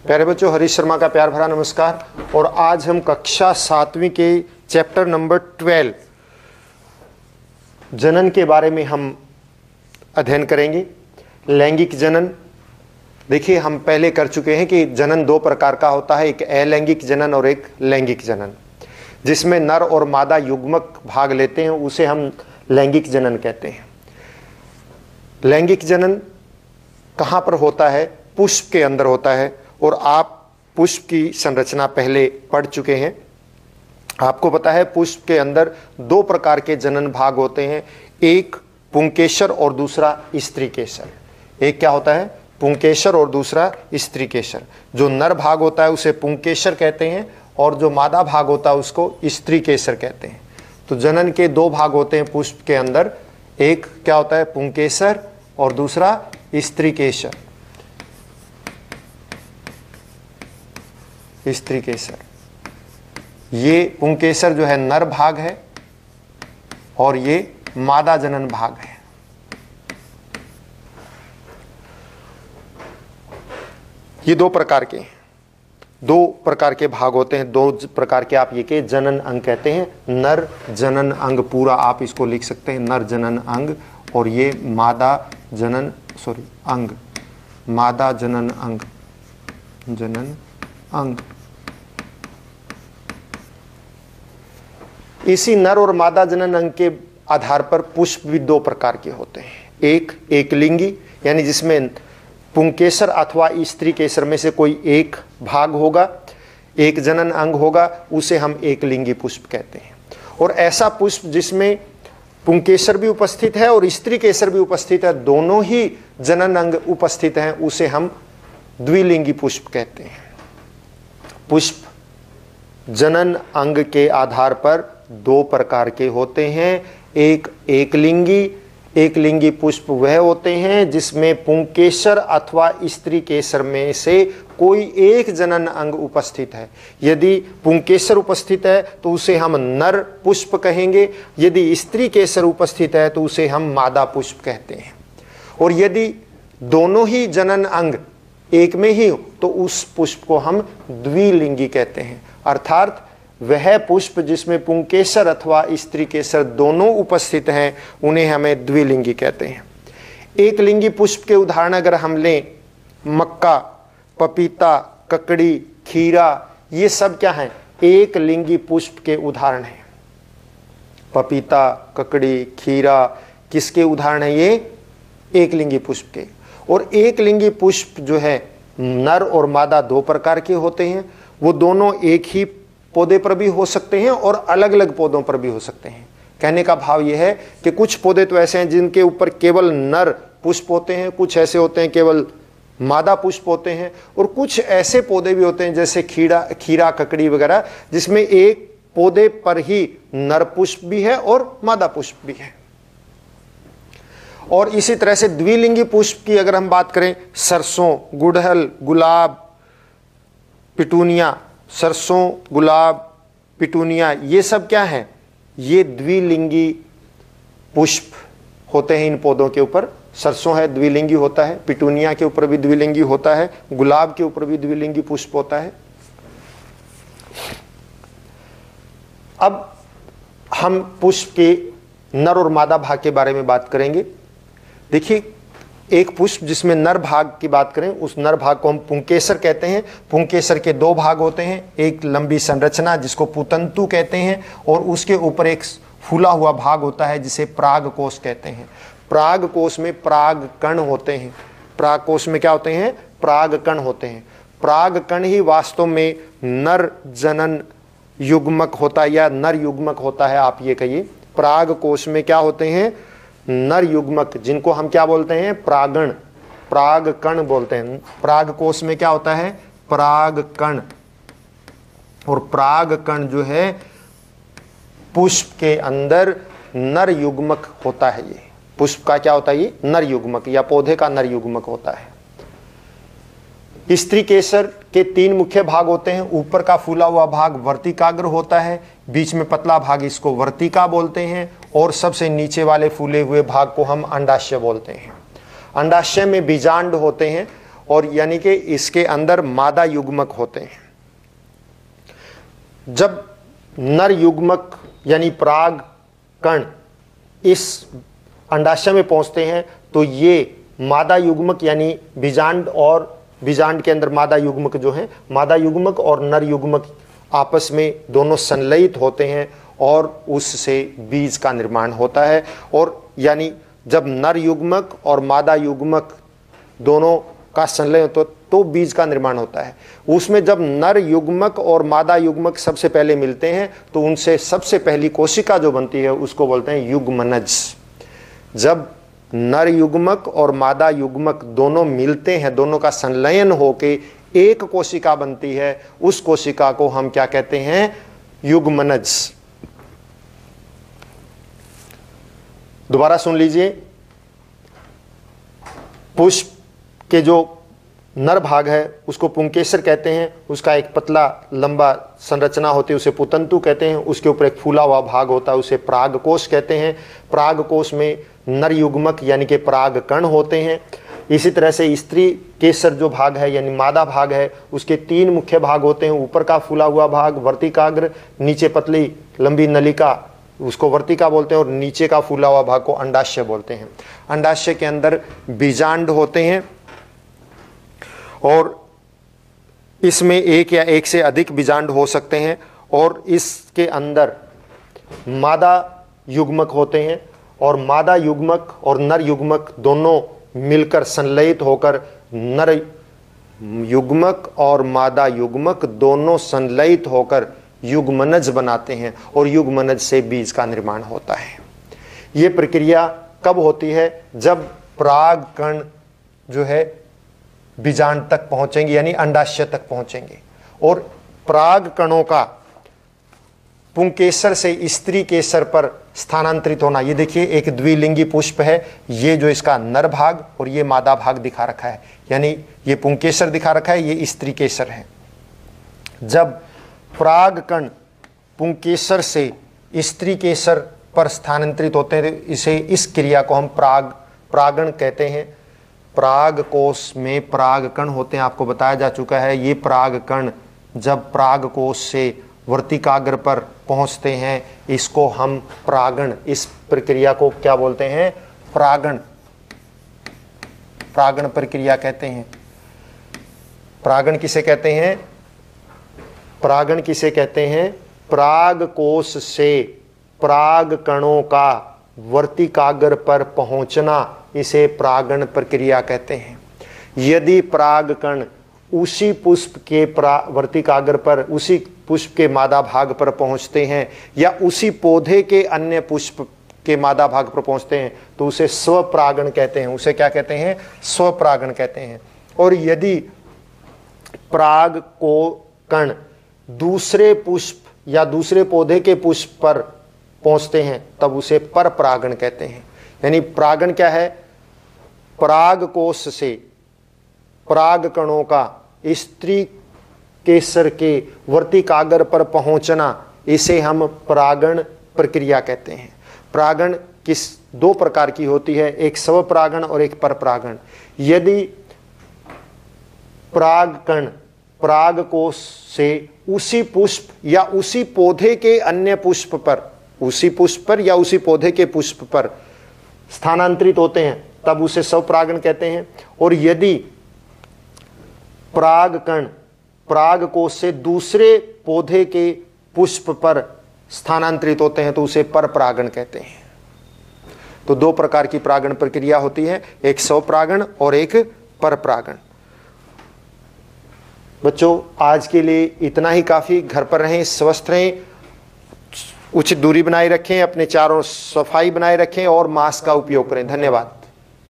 प्यारे बच्चों, हरीश शर्मा का प्यार भरा नमस्कार। और आज हम कक्षा 7वीं के चैप्टर नंबर 12 जनन के बारे में हम अध्ययन करेंगे। लैंगिक जनन, देखिए हम पहले कर चुके हैं कि जनन दो प्रकार का होता है, एक अलैंगिक जनन और एक लैंगिक जनन। जिसमें नर और मादा युग्मक भाग लेते हैं उसे हम लैंगिक जनन कहते हैं। लैंगिक जनन कहाँ पर होता है? पुष्प के अंदर होता है। और आप पुष्प की संरचना पहले पढ़ चुके हैं। आपको पता है पुष्प के अंदर दो प्रकार के जनन भाग होते हैं, एक पुंकेसर और दूसरा स्त्रीकेसर। एक क्या होता है? पुंकेसर और दूसरा स्त्रीकेसर। जो नर भाग होता है उसे पुंकेसर कहते हैं और जो मादा भाग होता है उसको स्त्रीकेसर कहते हैं। तो जनन के दो भाग होते हैं पुष्प के अंदर, एक क्या होता है? पुंकेसर और दूसरा स्त्रीकेसर। स्त्रीकेसर, ये पुंकेसर जो है नर भाग है और ये मादा जनन भाग है। ये दो प्रकार के भाग होते हैं। दो प्रकार के आप ये के जनन अंग कहते हैं। नर जनन अंग पूरा आप इसको लिख सकते हैं, नर जनन अंग, और ये मादा जनन अंग। इसी नर और मादा जनन अंग के आधार पर पुष्प भी दो प्रकार के होते हैं। एक एकलिंगी, यानी जिसमें पुंकेसर अथवा स्त्रीकेसर में से कोई एक भाग होगा, एक जनन अंग होगा, उसे हम एकलिंगी पुष्प कहते हैं। और ऐसा पुष्प जिसमें पुंकेसर भी उपस्थित है और स्त्रीकेसर भी उपस्थित है, दोनों ही जनन अंग उपस्थित हैं, उसे हम द्विलिंगी पुष्प कहते हैं। पुष्प जनन अंग के आधार पर दो प्रकार के होते हैं। एक एकलिंगी पुष्प वह होते हैं जिसमें पुंकेसर अथवा स्त्रीकेसर में से कोई एक जनन अंग उपस्थित है। यदि पुंकेसर उपस्थित है तो उसे हम नर पुष्प कहेंगे, यदि स्त्रीकेसर उपस्थित है तो उसे हम मादा पुष्प कहते हैं। और यदि दोनों ही जनन अंग एक में ही हो तो उस पुष्प को हम द्विलिंगी कहते हैं। अर्थात वह पुष्प जिसमें पुंकेसर अथवा स्त्रीकेसर दोनों उपस्थित हैं उन्हें हमें द्विलिंगी कहते हैं। एकलिंगी पुष्प के उदाहरण अगर हम लें, मक्का, पपीता, ककड़ी, खीरा, ये सब क्या हैं? एकलिंगी पुष्प के उदाहरण हैं। पपीता, ककड़ी, खीरा किसके उदाहरण हैं? ये एकलिंगी पुष्प के। और एकलिंगी पुष्प जो है नर और मादा दो प्रकार के होते हैं। वो दोनों एक ही पौधे पर भी हो सकते हैं और अलग अलग पौधों पर भी हो सकते हैं। कहने का भाव यह है कि कुछ पौधे तो ऐसे हैं जिनके ऊपर केवल नर पुष्प होते हैं, कुछ ऐसे होते हैं केवल मादा पुष्प होते हैं, और कुछ ऐसे पौधे भी होते हैं जैसे खीरा, ककड़ी वगैरह, जिसमें एक पौधे पर ही नर पुष्प भी है और मादा पुष्प भी है। और इसी तरह से द्विलिंगी पुष्प की अगर हम बात करें, सरसों, गुड़हल, गुलाब, पिटूनिया, सरसों, गुलाब, पिटूनिया, ये सब क्या है? ये द्विलिंगी पुष्प होते हैं इन पौधों के ऊपर। सरसों है द्विलिंगी होता है, पिटूनिया के ऊपर भी द्विलिंगी होता है, गुलाब के ऊपर भी द्विलिंगी पुष्प होता है। अब हम पुष्प के नर और मादा भाग के बारे में बात करेंगे। देखिए, एक पुष्प जिसमें नर भाग की बात करें, उस नर भाग को हम पुंकेसर कहते हैं। पुंकेसर के दो भाग होते हैं, एक लंबी संरचना जिसको पुतंतु कहते हैं और उसके ऊपर एक फूला हुआ भाग होता है जिसे परागकोश कहते हैं। परागकोश में परागकण होते हैं। परागकोश में क्या होते हैं? परागकण होते हैं। परागकण ही वास्तव में नर जनन युग्मक होता है या नर युग्मक होता है, आप ये कहिए। परागकोश में क्या होते हैं? नर युग्मक, जिनको हम क्या बोलते हैं? परागकण बोलते हैं। परागकोश में क्या होता है? परागकण। और परागकण जो है पुष्प के अंदर नर युग्मक होता है। ये पुष्प का क्या होता है? ये नर युग्मक या पौधे का नर युग्मक होता है। स्त्रीकेसर के तीन मुख्य भाग होते हैं। ऊपर का फूला हुआ भाग वर्तिकाग्र होता है, बीच में पतला भाग इसको वर्तिका बोलते हैं, और सबसे नीचे वाले फूले हुए भाग को हम अंडाशय बोलते हैं। अंडाशय में बीजांड होते हैं और यानी कि इसके अंदर मादा युग्मक होते हैं। जब नर युग्मक यानी पराग कण इस अंडाशय में पहुंचते हैं तो ये मादा युग्मक यानी बीजांड और बीजांड के अंदर मादा युग्मक जो है, मादा युग्मक और नर युग्मक आपस में दोनों संलयित होते हैं और उससे बीज का निर्माण होता है। और यानी जब नर युग्मक और मादा युग्मक दोनों का संलय होता तो बीज का निर्माण होता है। उसमें जब नर युग्मक और मादा युग्मक सबसे पहले मिलते हैं तो उनसे सबसे पहली कोशिका जो बनती है उसको बोलते हैं युग्मनज। जब नर युग्मक और मादा युग्मक दोनों मिलते हैं, दोनों का संलयन होके एक कोशिका बनती है, उस कोशिका को हम क्या कहते हैं? युग्मनज। दोबारा सुन लीजिए, पुष्प के जो नर भाग है उसको पुंकेसर कहते हैं, उसका एक पतला लंबा संरचना होती है उसे पुतंतु कहते हैं, उसके ऊपर एक फूला हुआ भाग होता है उसे परागकोश कहते हैं। परागकोश में नर युग्मक यानी कि पराग कण होते हैं। इसी तरह से स्त्री केसर जो भाग है यानी मादा भाग है उसके 3 मुख्य भाग होते हैं, ऊपर का फूला हुआ भाग वर्तिकाग्र, नीचे पतली लंबी नलिका उसको वर्तिका बोलते हैं और नीचे का फूला हुआ भाग को अंडाशय बोलते हैं। अंडाशय के अंदर बीजांड होते हैं और इसमें एक या एक से अधिक बीजांड हो सकते हैं और इसके अंदर मादा युग्मक होते हैं और मादा युग्मक और नर युग्मक दोनों मिलकर संलयित होकर नर युग्मक और मादा युग्मक दोनों संलयित होकर युग्मनज बनाते हैं और युग्मनज से बीज का निर्माण होता है। ये प्रक्रिया कब होती है? जब पराग कण जो है बीजांड तक पहुंचेंगे यानी अंडाशय तक पहुंचेंगे और पराग कणों का पुंकेसर से स्त्री केसर पर स्थानांतरित होना। ये देखिए एक द्विलिंगी पुष्प है, ये जो इसका नर भाग और ये मादा भाग दिखा रखा है, यानी ये पुंकेसर दिखा रखा है, ये स्त्री केसर है। जब पराग कण पुंकेसर से स्त्री केसर पर स्थानांतरित होते हैं तो इसे इस क्रिया को हम परागण कहते हैं। पराग कोश में पराग कण होते हैं, आपको बताया जा चुका है। ये पराग कण जब पराग कोश से वर्तिकाग्र पर पहुंचते हैं इसको हम परागण, इस प्रक्रिया को क्या बोलते हैं? परागण। परागण प्रक्रिया कहते हैं। परागण किसे कहते हैं? परागण किसे कहते हैं? पराग कोश से पराग कणों का वर्तिकाग्र पर पहुंचना, इसे परागण प्रक्रिया कहते हैं। यदि पराग कण उसी पुष्प के वर्तिकाग्र पर, उसी पुष्प के मादा भाग पर पहुंचते हैं या उसी पौधे के अन्य पुष्प के मादा भाग पर पहुंचते हैं तो उसे स्वपरागण कहते हैं। उसे क्या कहते हैं? स्वपरागण कहते हैं। और यदि पराग को कण दूसरे पुष्प या दूसरे पौधे के पुष्प पर पहुंचते हैं तब उसे परपरागण कहते हैं। यानी परागण क्या है? पराग कोश से पराग कणों का स्त्री केसर के वर्तिकाग्र पर पहुंचना, इसे हम परागण प्रक्रिया कहते हैं। परागण किस 2 प्रकार की होती है, एक स्वपरागण और एक परपरागण। यदि पराग कण पराग कोश से उसी पुष्प या उसी पौधे के अन्य पुष्प पर, उसी पुष्प पर या उसी पौधे के पुष्प पर स्थानांतरित होते हैं तब उसे स्वपरागण कहते हैं। और यदि पराग कण पराग कोश से दूसरे पौधे के पुष्प पर स्थानांतरित होते हैं तो उसे परपरागण कहते हैं। तो 2 प्रकार की परागण प्रक्रिया होती है, एक स्वपरागण और एक परपरागण। बच्चों आज के लिए इतना ही काफ़ी। घर पर रहें, स्वस्थ रहें, उचित दूरी बनाए रखें, अपने चारों सफाई बनाए रखें और मास्क का उपयोग करें। धन्यवाद।